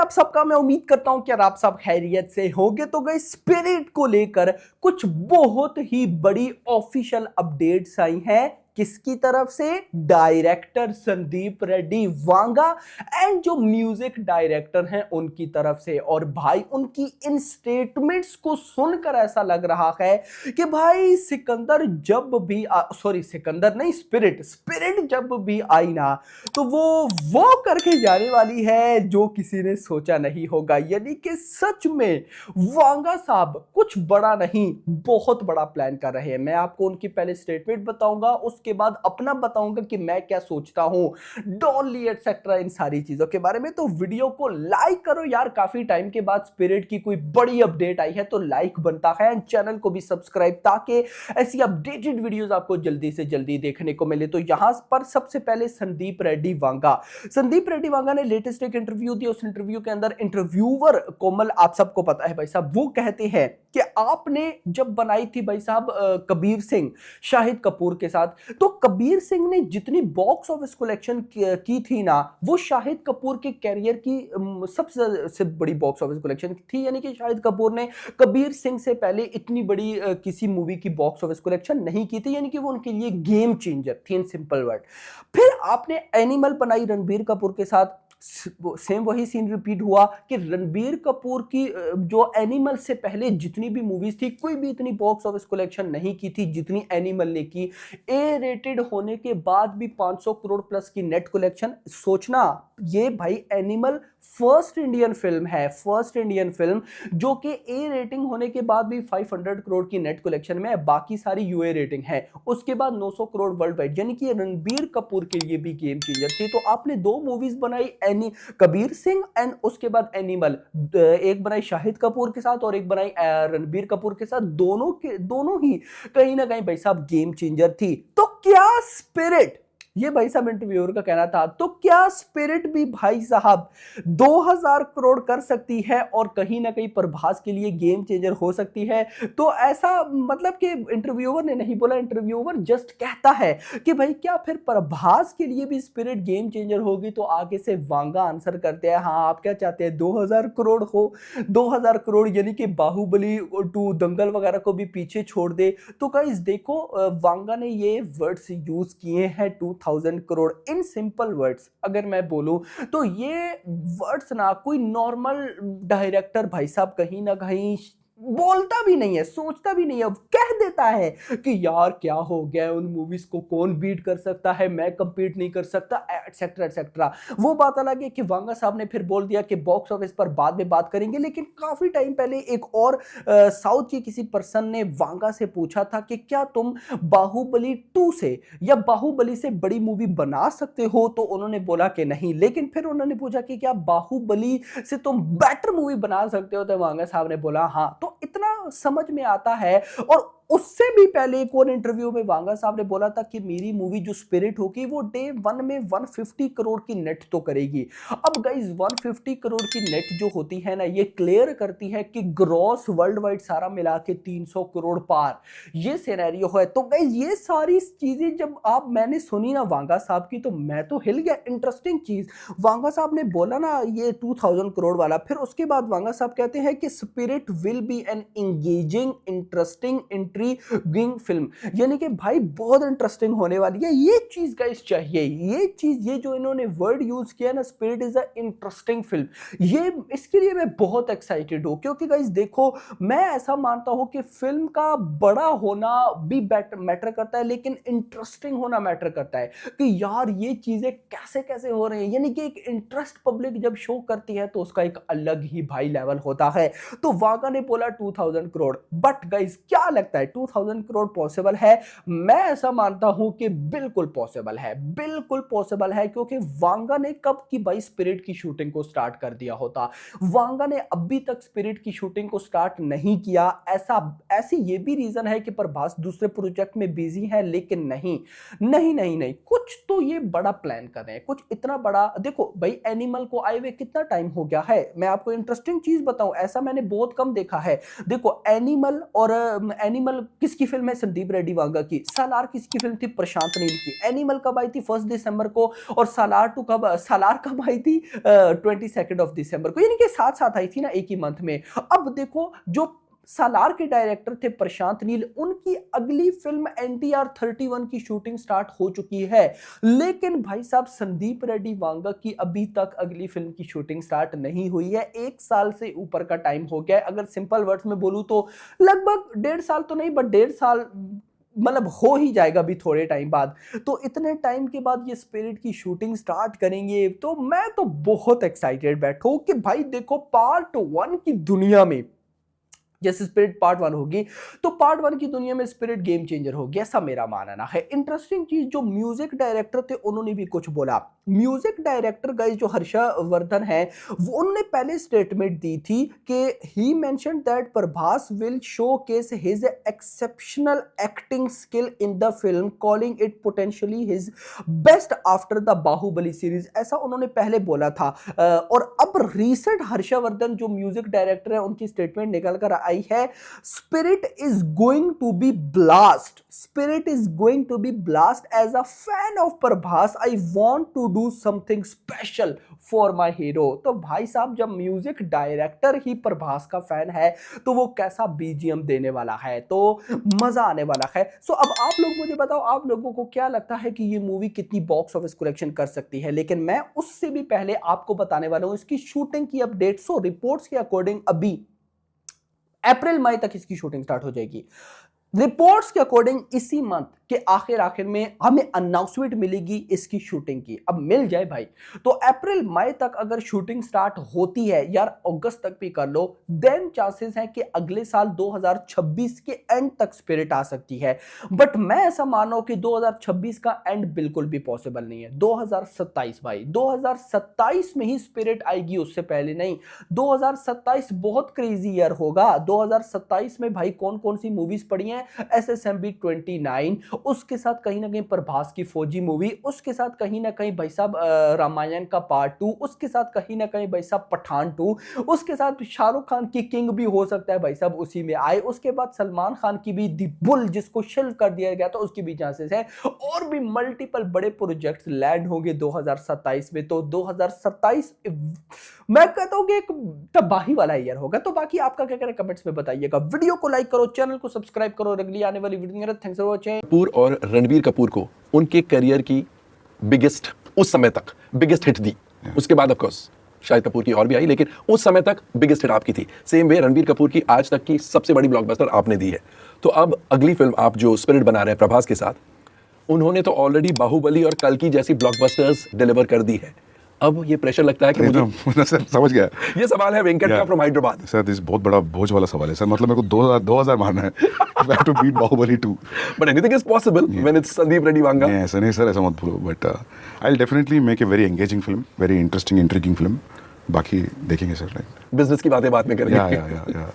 आप सबका? मैं उम्मीद करता हूं कि आप सब खैरियत से होंगे। तो गई स्पिरिट को लेकर कुछ बहुत ही बड़ी ऑफिशियल अपडेट्स आई हैं। किसकी तरफ से? डायरेक्टर संदीप रेड्डी वांगा एंड जो म्यूजिक डायरेक्टर हैं उनकी तरफ से। और भाई उनकी इन स्टेटमेंट्स को सुनकर ऐसा लग रहा है कि भाई सिकंदर जब भी सॉरी सिकंदर नहीं, स्पिरिट स्पिरिट जब भी आई ना तो वो करके जाने वाली है जो किसी ने सोचा नहीं होगा। यानी कि सच में वांगा साहब कुछ बड़ा नहीं बहुत बड़ा प्लान कर रहे हैं। मैं आपको उनकी पहले स्टेटमेंट बताऊंगा, उसके बाद अपना बताऊंगा कि मैं क्या सोचता हूं डॉनली एटसेट्रा इन सारी चीजों के बारे में। तो वीडियो को लाइक करो यार, काफी टाइम के बाद स्पिरिट की कोई बड़ी अपडेट आई है तो लाइक बनता है। एंड चैनल को भी सब्सक्राइब ताकि ऐसी अपडेटेड वीडियोस आपको जल्दी से जल्दी देखने को मिले। तो यहां पर सबसे पहले संदीप रेड्डी वांगा ने लेटेस्ट एक इंटरव्यू दिया। उस इंटरव्यू के अंदर इंटरव्यूअर कोमल, आप सबको पता है भाई साहब, वो कहते हैं कि आपने जब बनाई थी भाई साहब कबीर सिंह शाहिद कपूर के साथ, तो कबीर सिंह ने जितनी बॉक्स ऑफिस कलेक्शन की थी ना वो शाहिद कपूर के कैरियर की सबसे बड़ी बॉक्स ऑफिस कलेक्शन थी। यानी कि शाहिद कपूर ने कबीर सिंह से पहले इतनी बड़ी किसी मूवी की बॉक्स ऑफिस कलेक्शन नहीं की थी। यानी कि वो उनके लिए गेम चेंजर थी इन सिंपल वर्ड। फिर आपने एनिमल बनाई रणबीर कपूर के साथ, सेम वही सीन रिपीट हुआ कि रणबीर कपूर की जो एनिमल से पहले जितनी भी मूवीज थी कोई भी इतनी बॉक्स ऑफिस कलेक्शन नहीं की थी जितनी एनिमल ने की। ए रेटेड होने के बाद भी 500 करोड़ प्लस की नेट कलेक्शन। सोचना ये भाई एनिमल फर्स्ट इंडियन फिल्म जो कि ए रेटिंग होने के बाद भी 500 करोड़ की नेट कलेक्शन में है, बाकी सारी यूए रेटिंग है। उसके बाद 900 करोड़ वर्ल्ड वाइड, यानी कि रणबीर कपूर के लिए भी गेम चेंजर थी। तो आपने दो मूवीज बनाई, कबीर सिंह एंड उसके बाद एनिमल, एक बनाई शाहिद कपूर के साथ और एक बनाई रणबीर कपूर के साथ। दोनों ही कहीं ना कहीं भाई साहब गेम चेंजर थी। तो क्या स्पिरिट, ये भाई साहब इंटरव्यूअर का कहना था, तो क्या स्पिरिट भी भाई साहब 2000 करोड़ कर सकती है और कहीं ना कहीं प्रभास के लिए गेम चेंजर हो सकती है? तो ऐसा मतलब कि इंटरव्यूअर ने नहीं बोला, इंटरव्यूअर जस्ट कहता है कि भाई क्या फिर प्रभास के लिए भी स्पिरिट गेम चेंजर होगी? तो आगे से वांगा आंसर करते हैं, हाँ आप क्या चाहते हैं 2000 करोड़ हो? 2000 करोड़ यानी कि बाहुबली 2 दंगल वगैरह को भी पीछे छोड़ दे। तो गाइस देखो वांगा ने ये वर्ड्स यूज किए हैं 2000 करोड़ इन सिंपल वर्ड्स। अगर मैं बोलूं तो ये वर्ड्स ना कोई नॉर्मल डायरेक्टर भाई साहब कहीं ना कहीं बोलता भी नहीं है, सोचता भी नहीं है, कह देता है कि यार क्या हो गया, उन मूवीज को कौन बीट कर सकता है, मैं कंपीट नहीं कर सकता, एटसेट्रा एटसेट्रा। वो बात अलग है कि वांगा साहब ने फिर बोल दिया कि बॉक्स ऑफिस पर बाद में बात करेंगे। लेकिन काफी टाइम पहले एक और साउथ की किसी पर्सन ने वांगा से पूछा था कि क्या तुम बाहुबली 2 से या बाहुबली से बड़ी मूवी बना सकते हो? तो उन्होंने बोला कि नहीं। लेकिन फिर उन्होंने पूछा कि क्या बाहुबली से तुम बेटर मूवी बना सकते हो? तो वांगा साहब ने बोला हाँ। तो इतना समझ में आता है। और उससे भी पहले एक और इंटरव्यू में वांगा साहब ने बोला था कि मेरी मूवी जो स्पिरिट होगी वो डे 1 में 150 करोड़ की नेट तो करेगी। अब गाइस 150 करोड़ की नेट जो होती है ना, ये क्लियर करती है कि ग्रॉस वर्ल्ड वाइड सारा मिला के 300 करोड़ पार ये सिनेरियो है। तो गाइस ये सारी चीजें जब मैंने सुनी ना वांगा साहब की, तो मैं तो हिल गया। इंटरेस्टिंग चीज वांगा साहब ने बोला ना ये 2000 करोड़ वाला, फिर उसके बाद वांगा साहब कहते हैं कि spirit will be an engaging interesting intriguing film. यानी कि भाई बहुत इंटरेस्टिंग होने वाली है ये चीज गाइस चाहिए। ये चीज, ये जो इन्होंने वर्ड यूज किया ना, spirit is a interesting film, ये इसके लिए मैं बहुत एक्साइटेड हूं। क्योंकि गाइस देखो मैं ऐसा मानता हूं कि फिल्म का बड़ा होना भी मैटर करता है, लेकिन इंटरेस्टिंग होना मैटर करता है कि यार ये चीजें कैसे कैसे हो रही हैं। यानी कि एक इंटरेस्ट पब्लिक जब शो करती है तो उसका एक अलग ही भाई लेवल होता है। तो वागा ने बोला 2000 करोड़, बट गाइस क्या लगता है 2000 करोड़ पॉसिबल है? मैं ऐसा मानता हूं कि बिल्कुल पॉसिबल है, बिल्कुल पॉसिबल है। क्योंकि वांगा ने कब की भाई स्पिरिट की शूटिंग को स्टार्ट कर दिया होता? वांगा ने अभी तक स्पिरिट की शूटिंग को स्टार्ट नहीं किया। ऐसी ये भी रीजन है कि प्रभास दूसरे प्रोजेक्ट में बिजी है। लेकिन नहीं नहीं नहीं नहीं, कुछ तो ये बड़ा प्लान कर रहे हैं, कुछ इतना बड़ा। देखो भाई एनिमल को आए हुए कितना टाइम हो गया है, मैं आपको इंटरेस्टिंग चीज बताऊं, ऐसा मैंने बहुत कम देखा है। देखो एनिमल एनिमल किसकी फिल्म है? संदीप रेड्डी वांगा की। सालार किसकी फिल्म थी? प्रशांत नील की। एनिमल कब आई थी? 1 दिसंबर को। और सालार कब आई थी? 22 ऑफ दिसंबर को, यानी कि साथ साथ आई थी ना, एक ही मंथ में। अब देखो, जो सालार के डायरेक्टर थे प्रशांत नील, उनकी अगली फिल्म NTR 31 की शूटिंग स्टार्ट हो चुकी है। लेकिन भाई साहब, संदीप रेड्डी वांगा की अभी तक अगली फिल्म की शूटिंग स्टार्ट नहीं हुई है। 1 साल से ऊपर का टाइम हो गया है। अगर सिंपल वर्ड्स में बोलूं तो लगभग 1.5 साल तो नहीं, बट 1.5 साल मतलब हो ही जाएगा अभी थोड़े टाइम बाद। तो इतने टाइम के बाद ये स्पिरिट की शूटिंग स्टार्ट करेंगे, तो मैं तो बहुत एक्साइटेड बैठो कि भाई देखो, पार्ट 1 की दुनिया में जैसे स्पिरिट पार्ट 1 होगी, तो पार्ट 1 की दुनिया में स्पिरिट गेम चेंजर होगी, ऐसा मेरा मानना है। इंटरेस्टिंग चीज, जो म्यूजिक डायरेक्टर थे उन्होंने भी कुछ बोला। म्यूजिक डायरेक्टर गाइस जो हर्षवर्धन है, वो उन्होंने पहले स्टेटमेंट दी थी कि he mentioned that Prabhas will showcase his exceptional acting skill in the film, calling it potentially his best after the Baahubali series, ऐसा उन्होंने पहले बोला था। और अब रिसेंट हर्षवर्धन जो म्यूजिक डायरेक्टर है, उनकी स्टेटमेंट निकल कर आई है, spirit is going to be blast, spirit is going to be blast, as a fan of Prabhas I want to do something special for my hero. तो भाई साहब, जब म्यूजिक डायरेक्टर ही प्रभास का फैन है, तो वो कैसा बीजीएम देने वाला है, तो मजा आने वाला है। सो अब आप लोग मुझे बताओ, आप लोगों को क्या लगता है कि ये मूवी कितनी बॉक्स ऑफिस कलेक्शन कर सकती है? लेकिन मैं उससे भी पहले आपको बताने वाला हूं इसकी शूटिंग की अपडेट। सो रिपोर्ट्स के अकॉर्डिंग अभी अप्रैल मई तक इसकी शूटिंग स्टार्ट हो जाएगी। रिपोर्ट्स के अकॉर्डिंग इसी मंथ के आखिर में हमें अनाउंसमेंट मिलेगी इसकी शूटिंग की। अब मिल जाए भाई, तो अप्रैल मई तक अगर शूटिंग स्टार्ट होती है, यार अगस्त तक भी कर लो, देन चांसेस हैं कि अगले साल 2026 के एंड तक स्पिरिट आ सकती है। बट मैं ऐसा मान रहा हूं कि 2026 का एंड बिल्कुल भी पॉसिबल नहीं है। 2027 भाई, 2027 में ही स्पिरिट आएगी, उससे पहले नहीं। 2027 बहुत क्रेजी ईयर होगा। 2027 में भाई कौन कौन सी मूवीज पड़ी हैं? SSMB 29, उसके साथ कहीं ना कहीं प्रभास की फौजी मूवी, उसके साथ कहीं ना कहीं भाई साहब रामायण का पार्ट 2, उसके साथ कहीं ना कहीं भाई साहब पठान 2, उसके साथ शाहरुख खान की किंग भी हो सकता है भाई साहब उसी में आए। उसके बाद सलमान खान की भी दी बुल, जिसको शेल्व कर दिया गया था, उसकी भी चांसेस है। और भी मल्टीपल बड़े प्रोजेक्ट्स लैंड होंगे 2027 में। तो 2027 मैं कहता हूं कि एक तबाही वाला ईयर होगा। तो बाकी आपका क्या कहना है कमेंट्स में बताइएगा। वीडियो को लाइक करो, चैनल को सब्सक्राइब करो, अगली आने वाली video. Thanks for watching. Kapoor और रणबीर कपूर को उनके करियर की बिगेस्ट, उस समय तक बिगेस्ट हिट दी। उसके बाद ऑफ कोर्स शाहिद कपूर की और भी आई, लेकिन उस समय तक बिगेस्ट हिट आपकी थी। सेम वे रणबीर कपूर की आज तक की सबसे बड़ी ब्लॉकबस्टर आपने दी है। तो अब अगली फिल्म आप जो स्पिरिट बना रहे हैं प्रभास के साथ, उन्होंने तो ऑलरेडी बाहुबली और कल की जैसी ब्लॉकबस्टर्स डिलीवर कर दी है। अब ये प्रेशर लगता है कि मुझे सर समझ गया। ये सवाल है वेंकट का फ्रॉम हैदराबाद। सर दिस बहुत बड़ा बोझ वाला सवाल है सर, मतलब मेरे को 2000 मारना है। I have to beat Baahubali 2. But anything is possible when it's Sandeep Reddy Vanga. नहीं ऐसा नहीं सर, ऐसा मत बोलो। But I will definitely make a very engaging film, very interesting intriguing film. बाकी देखेंगे सर। बिजनेस की बातें बाद में करेंगे। या